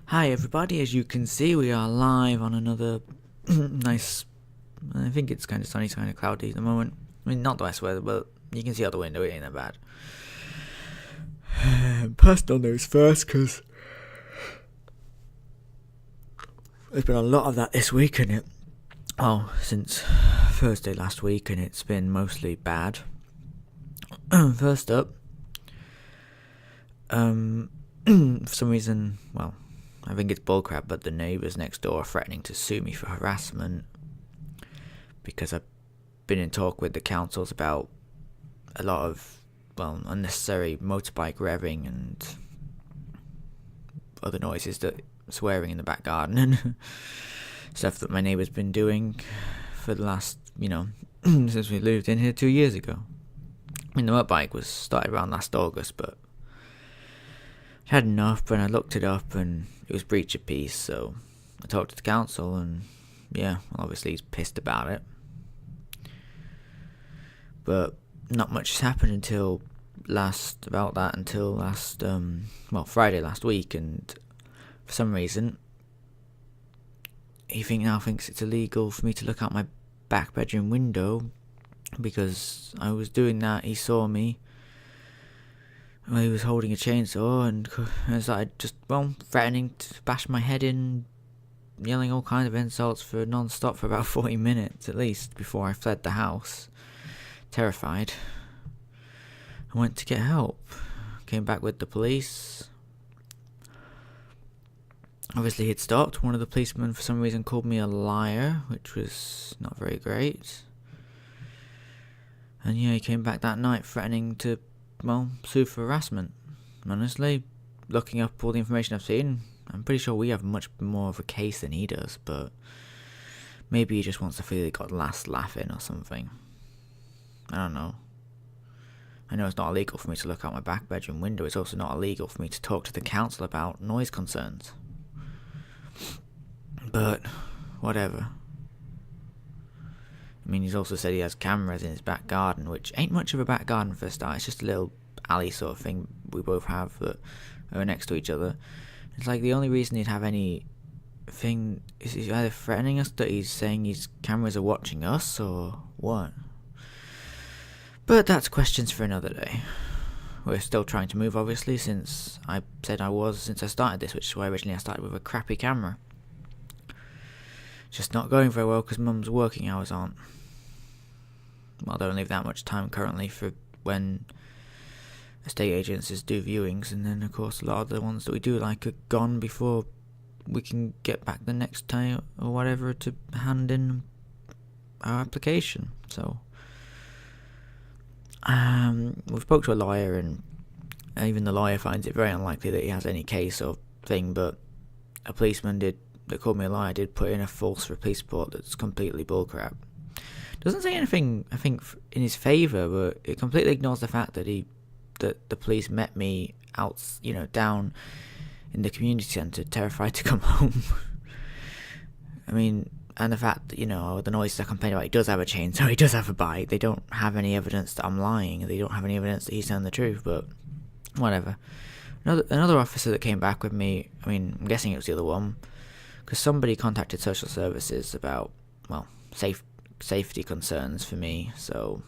Hi everybody, as you can see we are live on another nice, I think it's kind of sunny, kind of cloudy at the moment. I mean, not the best weather, but you can see out the window, it ain't that bad. Personal news first, because there's been a lot of that this week, and since Thursday last week, and it's been mostly bad. First up, for some reason, I think it's bullcrap, but the neighbours next door are threatening to sue me for harassment because I've been in talk with the councils about a lot of, unnecessary motorbike revving and other noises, that swearing in the back garden and stuff that my neighbour's been doing for the last, since we moved in here 2 years ago. I mean, the motorbike was started around last August, but I had enough, and I looked it up, and it was breach of peace, so I talked to the council, and obviously he's pissed about it. But not much has happened until Friday last week, and for some reason, he now thinks it's illegal for me to look out my back bedroom window, because I was doing that. He saw me. He was holding a chainsaw and I started just, threatening to bash my head in, yelling all kinds of insults for non-stop for about 40 minutes at least before I fled the house, terrified. I went to get help, came back with the police. Obviously he'd stopped. One of the policemen for some reason called me a liar, which was not very great. And he came back that night threatening to sue for harassment. Honestly, looking up all the information I've seen, I'm pretty sure we have much more of a case than he does, but maybe he just wants to feel he got last laugh in or something. I don't know. I know it's not illegal for me to look out my back bedroom window. It's also not illegal for me to talk to the council about noise concerns. But, whatever. I mean, he's also said he has cameras in his back garden, which ain't much of a back garden for a start. It's just a little alley sort of thing we both have that are next to each other. It's like the only reason he'd have anything is he's either threatening us, that he's saying his cameras are watching us, or what. But that's questions for another day. We're still trying to move, obviously, since I said I was since I started this, which is why originally I started with a crappy camera. Just not going very well because Mum's working hours aren't. Well, they don't leave that much time currently for when estate agencies do viewings, and then of course a lot of the ones that we do like are gone before we can get back the next time or whatever to hand in our application. So we spoke to a lawyer, and even the lawyer finds it very unlikely that he has any case or thing, but a policeman that called me a liar did put in a false police report that's completely bullcrap. Doesn't say anything, I think, in his favour, but it completely ignores the fact that the police met me out, down in the community centre, terrified to come home. I mean, and the fact that, the noises I complained about, he does have a chainsaw, he does have a bike. They don't have any evidence that I'm lying. They don't have any evidence that he's telling the truth, but whatever. Another officer that came back with me, I mean, I'm guessing it was the other one, because somebody contacted social services about, safety concerns for me, so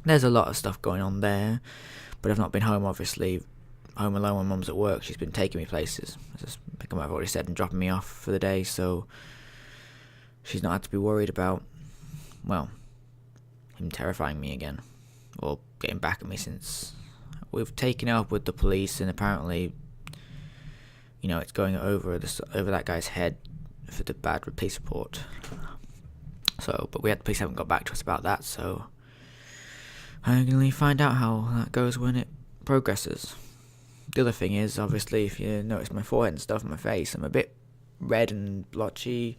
there's a lot of stuff going on there, but I've not been home, obviously, home alone when Mum's at work. She's been taking me places, just picking up what I've already said and dropping me off for the day, so she's not had to be worried about, him terrifying me again, or getting back at me, since we've taken it up with the police, and apparently, it's going over that guy's head for the bad police report. So, but the police haven't got back to us about that, so I'm going to find out how that goes when it progresses. The other thing is, obviously, if you notice my forehead and stuff on my face, I'm a bit red and blotchy.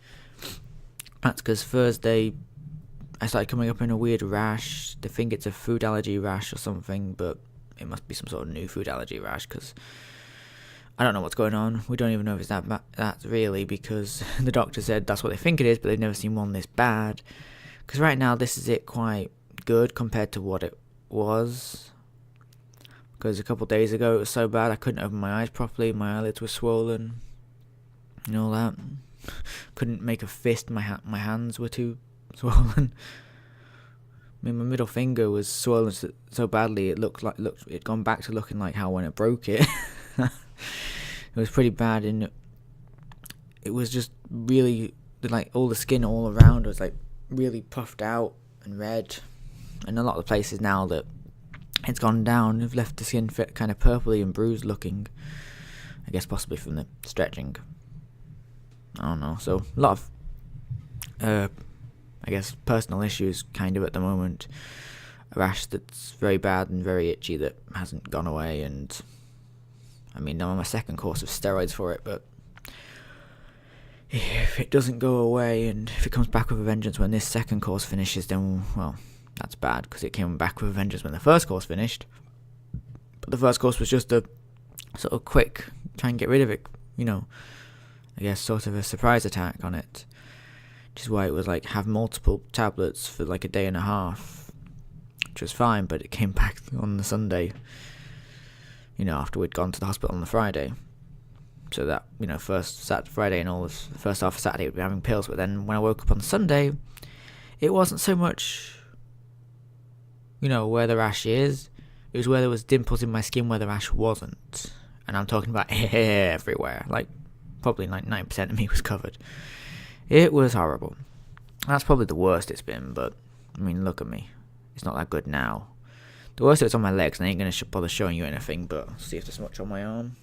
That's because Thursday I started coming up in a weird rash. They think it's a food allergy rash or something, but it must be some sort of new food allergy rash, because I don't know what's going on. We don't even know if it's that really, because the doctor said that's what they think it is, but they've never seen one this bad. Because right now this is it quite good compared to what it was. Because a couple of days ago it was so bad I couldn't open my eyes properly, my eyelids were swollen. and all that. Couldn't make a fist. My hands were too swollen. I mean, my middle finger was swollen so badly it'd gone back to looking like how when it broke it. It was pretty bad, and it was just really like all the skin all around was like really puffed out and red, and a lot of the places now that it's gone down have left the skin kind of purpley and bruised looking. I guess possibly from the stretching. I don't know. So a lot of I guess personal issues kind of at the moment. A rash that's very bad and very itchy that hasn't gone away, and I mean I'm on my second course of steroids for it, but if it doesn't go away and if it comes back with a vengeance when this second course finishes, then well, that's bad, because it came back with a vengeance when the first course finished. But the first course was just a sort of quick try and get rid of it, I guess sort of a surprise attack on it. Which is why it was like have multiple tablets for like a day and a half, which was fine, but it came back on the Sunday, after we'd gone to the hospital on the Friday. So that, first Friday and all the first half of Saturday we'd be having pills, but then when I woke up on Sunday, it wasn't so much, where the rash is, it was where there was dimples in my skin where the rash wasn't. And I'm talking about hair everywhere, like probably 99% of me was covered. It was horrible. That's probably the worst it's been, but, I mean, look at me. It's not that good now. The worst is on my legs, and I ain't going to bother showing you anything, but I'll see if there's much on my arm.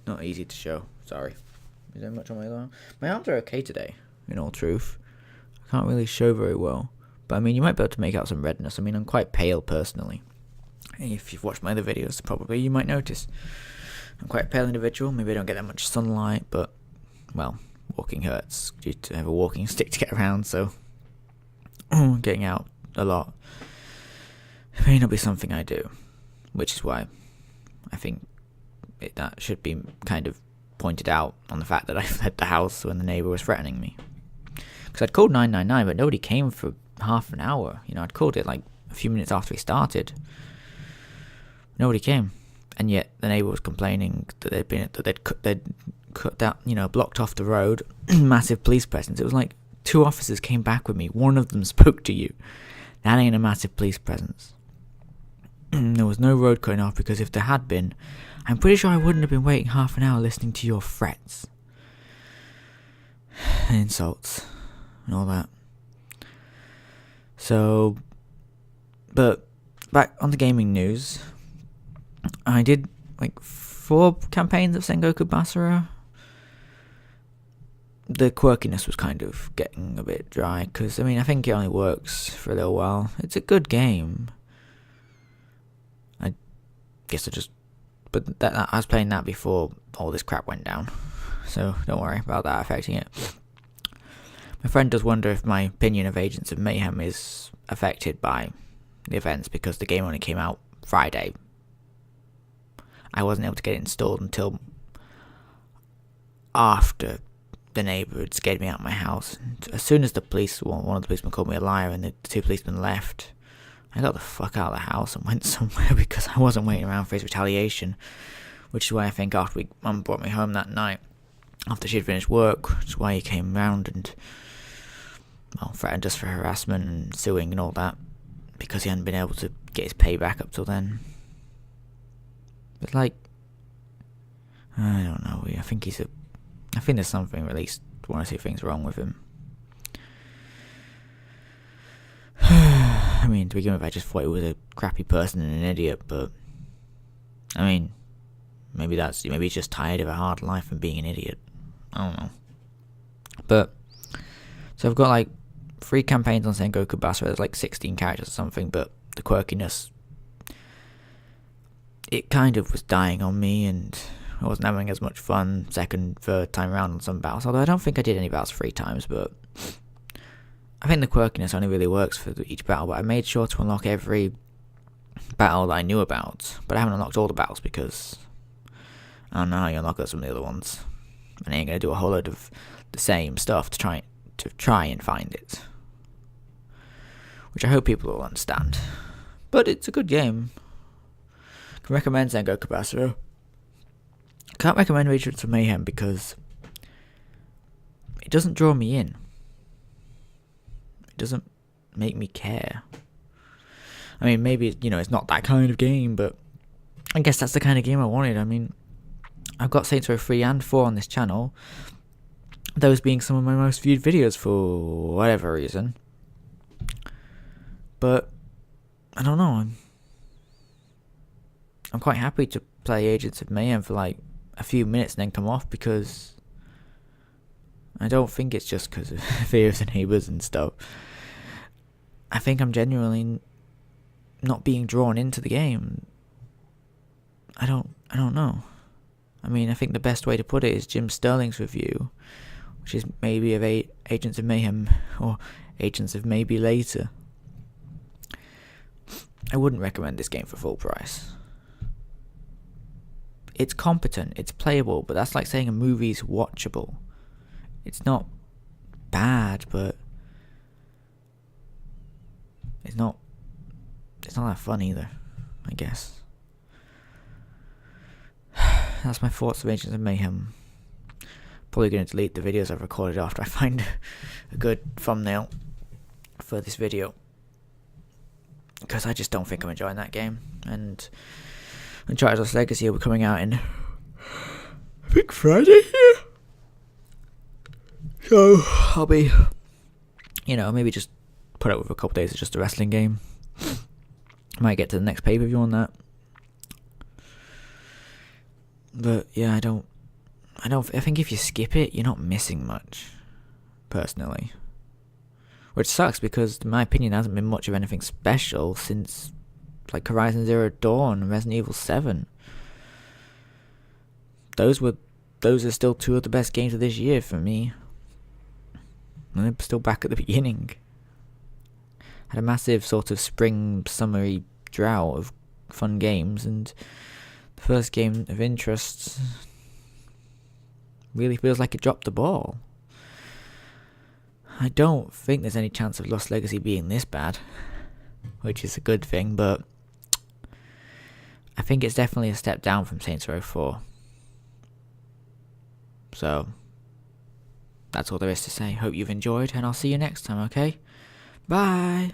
Not easy to show, sorry. Is there much on my arm? My arms are okay today, in all truth. I can't really show very well. But, I mean, you might be able to make out some redness. I mean, I'm quite pale, personally. If you've watched my other videos, probably you might notice. I'm quite a pale individual. Maybe I don't get that much sunlight, but, well, walking hurts. Due to have a walking stick to get around, so getting out a lot may not be something I do, which is why I think that should be kind of pointed out on the fact that I fled the house when the neighbour was threatening me. Because I'd called 999, but nobody came for half an hour. I'd called it like a few minutes after we started. Nobody came. And yet the neighbour was complaining that they'd cut down, blocked off the road, massive police presence. It was like 2 officers came back with me. One of them spoke to you. That ain't a massive police presence. There was no road cutting off, because if there had been, I'm pretty sure I wouldn't have been waiting half an hour listening to your threats and insults and all that. So, but back on the gaming news, I did like 4 campaigns of Sengoku Basara. The quirkiness was kind of getting a bit dry, because I think it only works for a little while. It's a good game. I guess but I was playing that before all this crap went down, so don't worry about that affecting it. My friend does wonder if my opinion of Agents of Mayhem is affected by the events, because the game only came out Friday. I wasn't able to get it installed until after the neighbour had scared me out of my house. And as soon as one of the policemen called me a liar and the 2 policemen left, I got the fuck out of the house and went somewhere, because I wasn't waiting around for his retaliation. Which is why I think after Mum brought me home that night, after she'd finished work, which is why he came round and, well, threatened us for harassment and suing and all that, because he hadn't been able to get his pay back up till then. But I don't know, I think there's something, at least 1 or 2 things wrong with him. I mean, to begin with, I just thought he was a crappy person and an idiot, but, maybe he's just tired of a hard life and being an idiot. I don't know. But, so I've got like 3 campaigns on Sengoku Basara. There's like 16 characters or something, but the quirkiness, it kind of was dying on me, and I wasn't having as much fun second, third time around on some battles. Although I don't think I did any battles 3 times, but I think the quirkiness only really works for each battle. But I made sure to unlock every battle that I knew about, but I haven't unlocked all the battles because I don't know how you unlock some of the other ones, and I ain't gonna do a whole load of the same stuff to try and find it, which I hope people will understand. But it's a good game. Can recommend Sengoku Basara. Can't recommend Agents of Mayhem because it doesn't draw me in. It doesn't make me care. I mean, maybe, it's not that kind of game, but I guess that's the kind of game I wanted. I mean, I've got Saints Row 3 and 4 on this channel, those being some of my most viewed videos for whatever reason. But I don't know, I'm quite happy to play Agents of Mayhem for like a few minutes and then come off, because I don't think it's just because of fear of the neighbours and stuff. I think I'm genuinely not being drawn into the game. I don't know. I mean, I think the best way to put it is Jim Sterling's review, which is maybe of Agents of Mayhem, or Agents of Maybe Later. I wouldn't recommend this game for full price. It's competent, it's playable, but that's like saying a movie's watchable. It's not bad, but it's not that fun either, I guess. That's my thoughts of Agents of Mayhem. Probably going to delete the videos I've recorded after I find a good thumbnail for this video, because I just don't think I'm enjoying that game. And Uncharted Lost Legacy will be coming out in, I think, Friday here. So I'll be, maybe just put up with a couple days of just a wrestling game. Might get to the next pay-per-view on that. But yeah, I think if you skip it, you're not missing much, personally. Which sucks, because in my opinion there hasn't been much of anything special since like Horizon Zero Dawn and Resident Evil 7. Those are still two of the best games of this year for me. And they're still back at the beginning. Had a massive sort of spring summery drought of fun games, and the first game of interest really feels like it dropped the ball. I don't think there's any chance of Lost Legacy being this bad, which is a good thing, but I think it's definitely a step down from Saints Row 4. So that's all there is to say. Hope you've enjoyed, and I'll see you next time, okay? Bye!